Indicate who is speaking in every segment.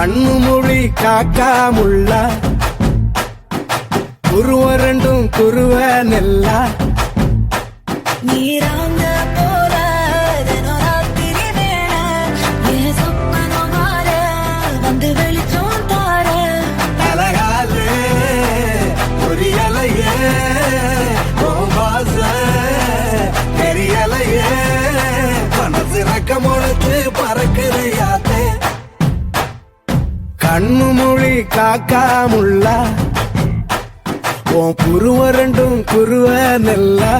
Speaker 1: கண்ணு மொழி காக்காமுள்ள குருவ ரெண்டும் குருவ நெல்லா
Speaker 2: நீராங்க போல ராத்திரி வேள என் சொப்பனம் மாற வந்து வெளிச்சம் தார
Speaker 1: அழகாலே ஒரு இலையே வாச தெரியலையே மனசு ரக்கமுழுத்து பறக்குறியாத்தே கண்ணு மொழி காக்காமுள்ள உன் குருவ ரெண்டும் குருவ நெல்லா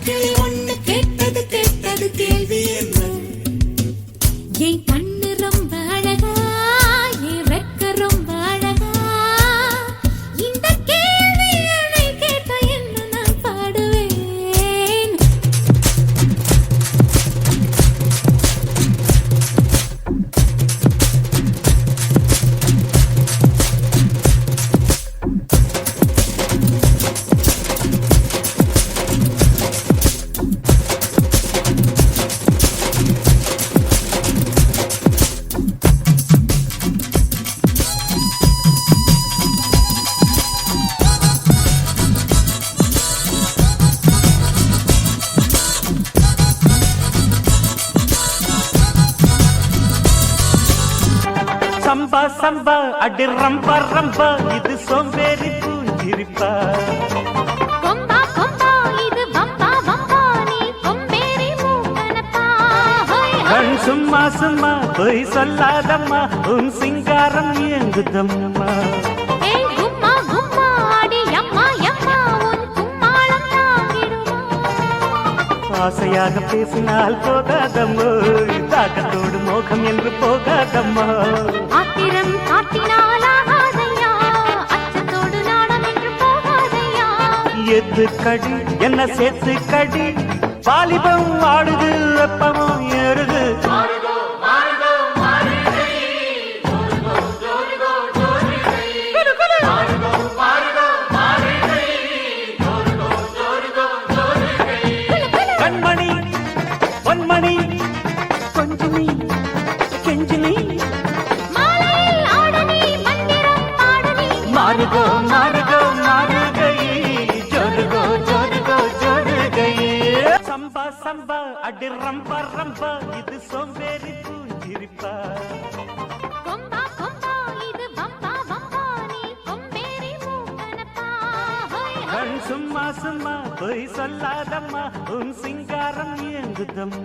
Speaker 2: கிளி ஒண்ணு கேட்டது கேள்வி என்ன என் கண்ணு ரொம்ப அழகா என் வெக்க ரொம்ப அழகா இந்த கேள்வி என்னை கேட்ட என்ன நான் பாடுவேன்
Speaker 3: சம்பா சம்பா அடி ரம்பா ரம்பா இது சோம்பேறி பூஞ்சிரிப்பா
Speaker 2: கொம்பா கொம்பா இது வம்பா வம்பா நீ கொம்பேறி மூக்கனப்பா
Speaker 3: கண் சும்மா சும்மா பொய் சொல்லாதம்மா உன் சிங்காரம் இயங்குதம்மா
Speaker 2: ஏய் கும்மா கும்மா அடி அம்மா அம்மா உன் கும்மாளம் தாங்கிடுமா
Speaker 3: ஆசையாக பேசினால் போகாதம்மோ தாக்கத்தோடு மோகம் என்று போகாதம்மா
Speaker 2: ஆத்திரம் காட்டினால் ஆகாதையா அச்சத்தோடு நாடம் என்று போகாதையா
Speaker 3: எது கடி என்ன சேர்த்து கடி வாலிபம் ஆடுது வெப்பமும் ஏறுது கண்மணி பொன்மணி கொஞ்சமி கெஞ்சினி
Speaker 2: மாலையில் ஆடனி மந்திரம் பாடனி
Speaker 3: மாறுகோ மாறுகோ மாறுகை ஜோருகோ ஜோருகோ ஜோருகை சம்பா சம்பா அடி ரம்பா ரம்பா இது சோம்பேறி பூஞ்சிரிப்பா
Speaker 2: கொம்பா கொம்பா இது வம்பா வம்பா நீ கொம்பேறி மூக்கனப்பா
Speaker 3: கண் சும்மா சும்மா பொய் சொல்லாதம்மா உன் சிங்காரம் இயங்குதம்மா